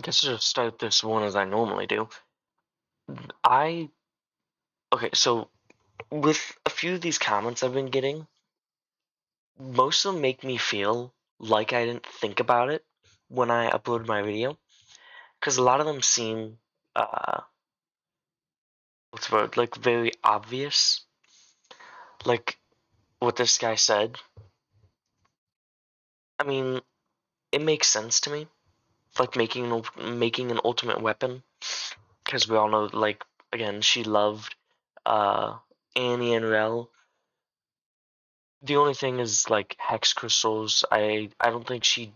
guess I'll just start this one as I normally do. I okay, so with a few of these comments I've been getting, most of them make me feel like I didn't think about it when I uploaded my video, because a lot of them seem what's the word, like very obvious. Like what this guy said. I mean, it makes sense to me. Like making an ultimate weapon, because we all know, like again, she loved uh Annie and Rel. The only thing is like hex crystals. I don't think she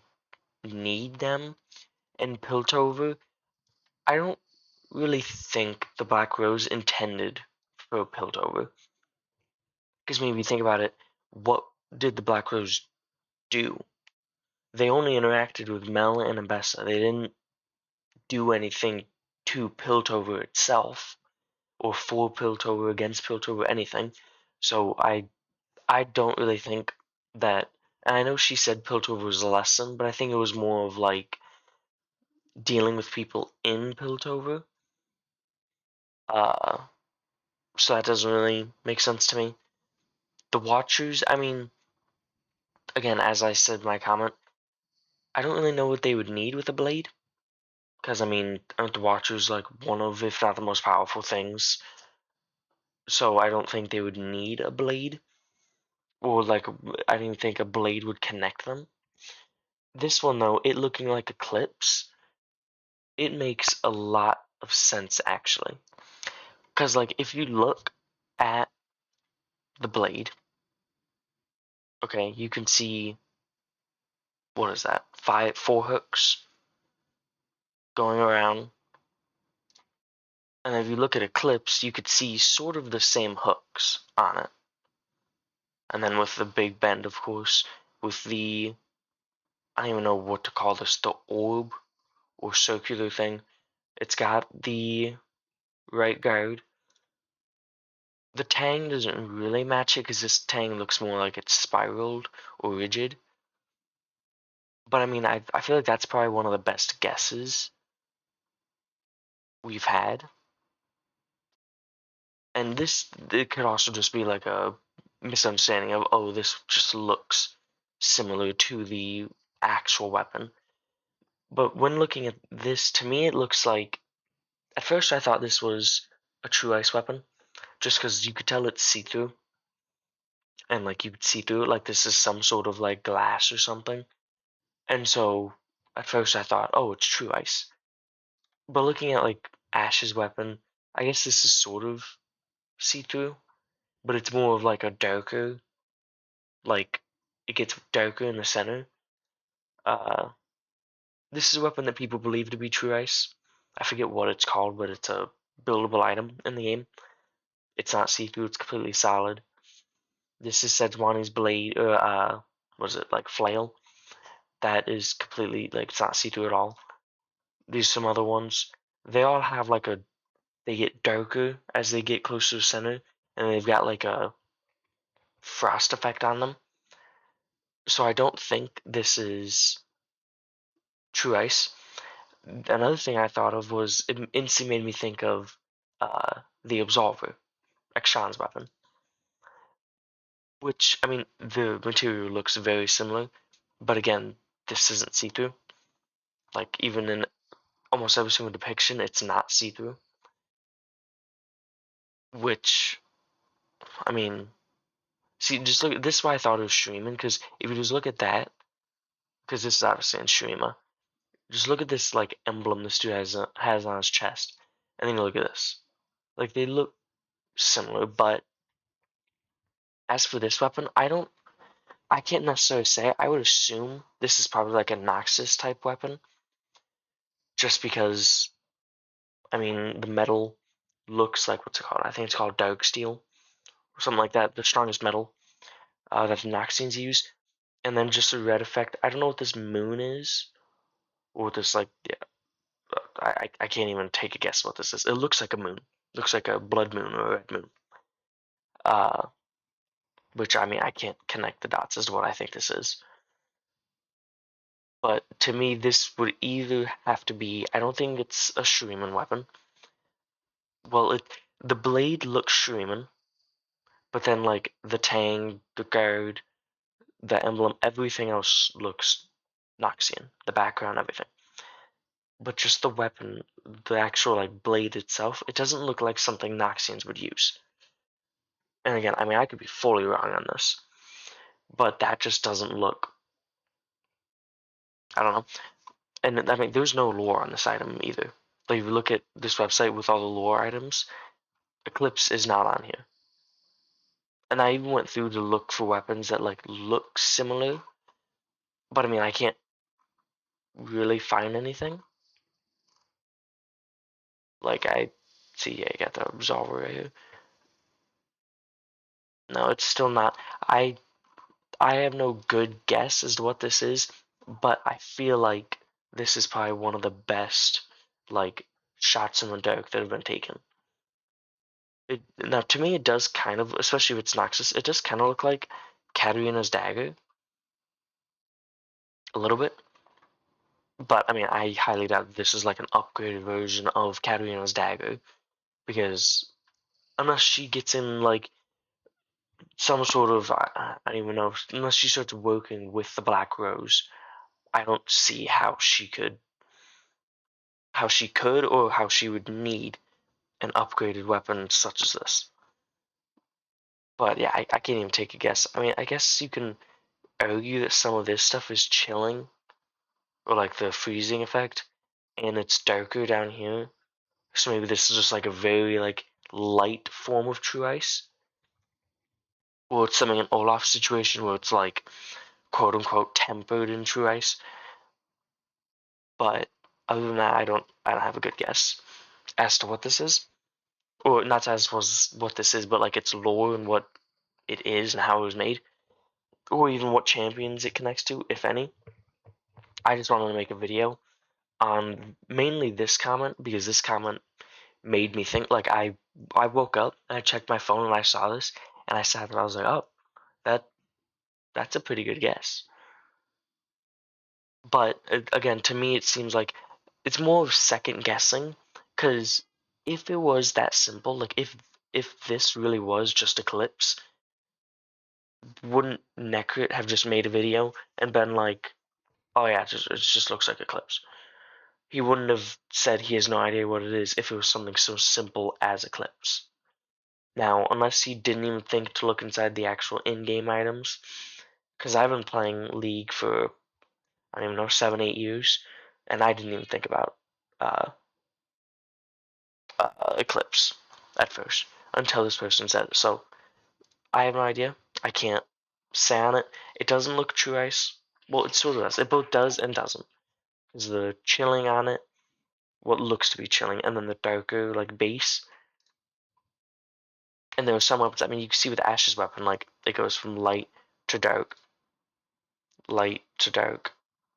need them in Piltover. I don't really think the Black Rose intended for Piltover. Because maybe think about it, what did the Black Rose do? They only interacted with Mel and Ambessa. They didn't do anything to Piltover itself, or for Piltover, against Piltover, anything. So I don't really think that. And I know she said Piltover was a lesson, but I think it was more of like dealing with people in Piltover. Uh, so that doesn't really make sense to me. The Watchers, I mean, again, as I said in my comment, I don't really know what they would need with a blade. Because, I mean, aren't the Watchers like one of, if not the most powerful things? So I don't think they would need a blade. Or, like, I don't even think a blade would connect them. This one, though, it looking like Eclipse, it makes a lot of sense, actually. Because, like, if you look at the blade, okay, you can see, what is that? Four hooks going around. And if you look at Eclipse, you could see sort of the same hooks on it. And then with the big bend, of course, with the, I don't even know what to call this, the orb or circular thing. It's got the right guard. The tang doesn't really match it because this tang looks more like it's spiraled or rigid. But I mean, I feel like that's probably one of the best guesses we've had. And this, it could also just be like a misunderstanding of, oh, this just looks similar to the actual weapon. But when looking at this, to me, it looks like, at first I thought this was a true ice weapon, just because you could tell it's see-through, and like you could see through it, like this is some sort of like glass or something. And so at first I thought, oh, it's true ice. But looking at like Ash's weapon, I guess this is sort of see-through, but it's more of like a darker, like it gets darker in the center. Uh, this is a weapon that people believe to be true ice. I forget what it's called, but it's a buildable item in the game. It's not see-through; it's completely solid. This is Sejuani's blade, or what is it, like flail? That is completely like it's not see-through at all. These some other ones. They all have like a they get darker as they get closer to the center, and they've got like a frost effect on them. So I don't think this is true ice. Another thing I thought of was it instantly made me think of the Absolver, Exxon's weapon. Which I mean, the material looks very similar, but again, this isn't see-through. Like even in almost every single depiction, it's not see-through. Which I mean, see, just look. This is why I thought it was streaming, because if you just look at that, because this is obviously in streamer, just look at this like emblem this dude has on his chest, and then you look at this. Like they look similar, but as for this weapon, I can't necessarily say. I would assume this is probably like a Noxus type weapon, just because I mean the metal looks like what's it called? I think it's called dark steel or something like that. The strongest metal that the Noxians use, and then just the red effect. I don't know what this moon is, or this like yeah, I can't even take a guess what this is. It looks like a moon. It looks like a blood moon or a red moon. Uh, which I mean I can't connect the dots as to what I think this is. But to me, this would either have to be, I don't think it's a Shuriman weapon. Well, the blade looks Shuriman, but then like the tang, the guard, the emblem, everything else looks Noxian. The background, everything. But just the weapon, the actual like blade itself, it doesn't look like something Noxians would use. And again, I mean, I could be fully wrong on this, but that just doesn't look. I don't know. And I mean, there's no lore on this item either. Like if you look at this website with all the lore items, Eclipse is not on here. And I even went through to look for weapons that like look similar, but I mean, I can't really find anything. Like I see, I got the Absolver right here. No, it's still not. I have no good guess as to what this is, but I feel like this is probably one of the best like shots in the dark that have been taken. Now, to me, it does kind of, especially if it's Noxus, it does kind of look like Katarina's dagger a little bit. But I mean, I highly doubt this is like an upgraded version of Katarina's dagger because unless she gets in like some sort of, I don't even know, unless she starts working with the Black Rose, I don't see how she could, or how she would need an upgraded weapon such as this. But yeah, I can't even take a guess. I mean, I guess you can argue that some of this stuff is chilling, or like the freezing effect, and it's darker down here. So maybe this is just like a very like light form of true ice. Or it's something an Olaf situation where it's like quote unquote tempered in true ice. But other than that, I don't have a good guess as to what this is. Or not as was what this is, but like its lore and what it is and how it was made. Or even what champions it connects to, if any. I just wanted to make a video on mainly this comment because this comment made me think. Like I woke up and I checked my phone and I saw this and I sat there and I was like, oh, that that's a pretty good guess. But again, to me, it seems like it's more of second guessing because if it was that simple, like if this really was just Eclipse, wouldn't Necrit have just made a video and been like, oh yeah, it just looks like Eclipse? He wouldn't have said he has no idea what it is if it was something so simple as Eclipse. Now, unless he didn't even think to look inside the actual in-game items, because I've been playing League for, I don't even know, 7, 8 years, and I didn't even think about uh, Eclipse at first until this person said it. So I have no idea. I can't say on it. It doesn't look true ice. Well, it sort of does. It both does and doesn't. There's the chilling on it, what looks to be chilling, and then the darker like base. And there are some weapons. I mean, you can see with Ash's weapon, like it goes from light to dark,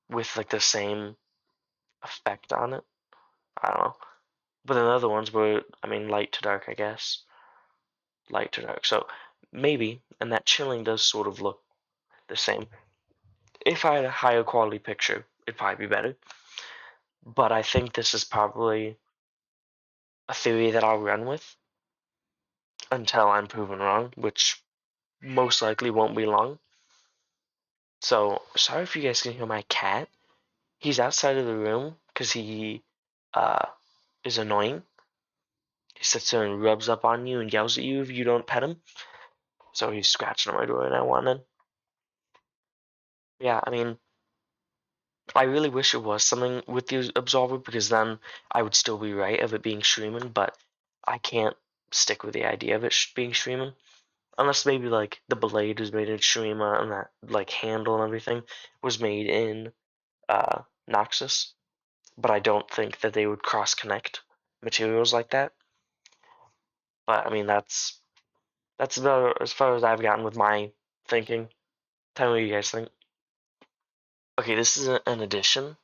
with like the same effect on it. I don't know. But then other ones were, I mean, light to dark, I guess. Light to dark. So maybe, and that chilling does sort of look the same. If I had a higher quality picture, it'd probably be better. But I think this is probably a theory that I'll run with until I'm proven wrong, which most likely won't be long. So sorry if you guys can hear my cat. He's outside of the room because he uh, is annoying. He sits there and rubs up on you and yells at you if you don't pet him. So he's scratching at my door and I want in. Yeah, I mean, I really wish it was something with the Absolver because then I would still be right of it being Shuriman, but I can't stick with the idea of it being Shuriman. Unless maybe like the blade was made in Shurima and that like handle and everything was made in Noxus. But I don't think that they would cross connect materials like that. But I mean that's about as far as I've gotten with my thinking. Tell me what you guys think. Okay, this is an addition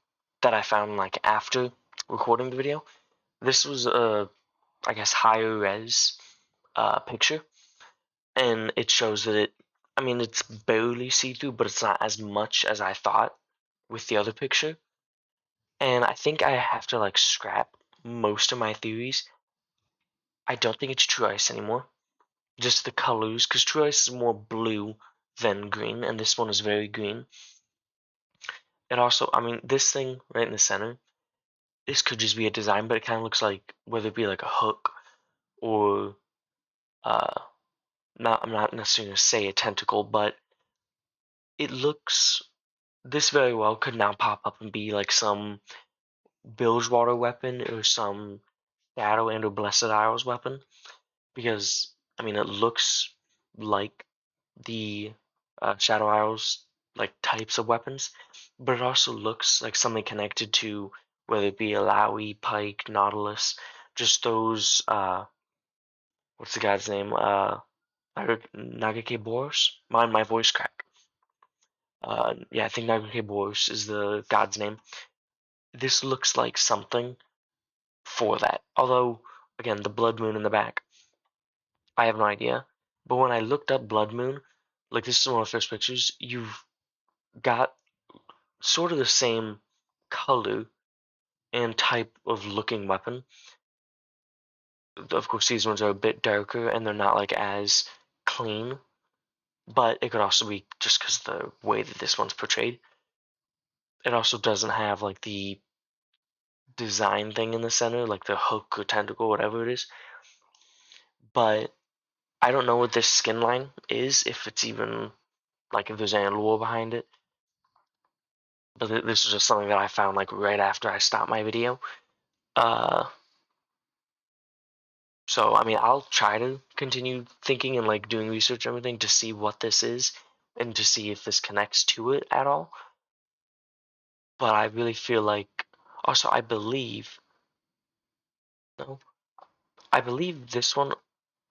that I found like after recording the video. This was a, I guess, higher res picture, and it shows that I mean, it's barely see through, but it's not as much as I thought. with the other picture, and I think I have to like scrap most of my theories. I don't think it's true ice anymore. Just the colors, because true ice is more blue than green, and this one is very green. It also, I mean, this thing right in the center, this could just be a design, but it kind of looks like whether it be like a hook or uh, I'm not necessarily gonna say a tentacle, but it looks. This very well could now pop up and be like some Bilgewater weapon or some Shadow and or Blessed Isles weapon, because I mean it looks like the Shadow Isles like types of weapons, but it also looks like something connected to whether it be a Lowy, Pike, Nautilus, just those what's the guy's name? Nagake Boros? My voice crack. Yeah, I think Nagake Boros is the god's name. This looks like something for that. Although, again, the blood moon in the back, I have no idea. But when I looked up blood moon, like this is one of the first pictures, you've got sort of the same color and type of looking weapon. Of course, these ones are a bit darker and they're not like as clean, but it could also be just because the way that this one's portrayed. It also doesn't have like the design thing in the center, like the hook or tentacle, whatever it is. But I don't know what this skin line is, if it's even like if there's any lore behind it. But this is just something that I found like right after I stopped my video. Uh, so I mean, I'll try to continue thinking and like doing research and everything to see what this is and to see if this connects to it at all. But I really feel like also I believe no, I believe this one,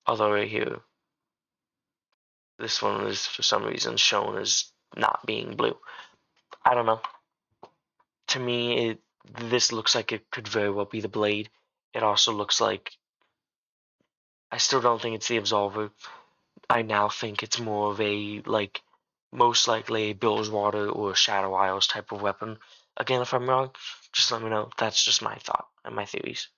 although right here, this one is for some reason shown as not being blue. I don't know. To me, this looks like it could very well be the blade. It also looks like I still don't think it's the Absolver. I now think it's more of a like most likely a Bilgewater or Shadow Isles type of weapon. Again, if I'm wrong, just let me know. That's just my thought and my theories.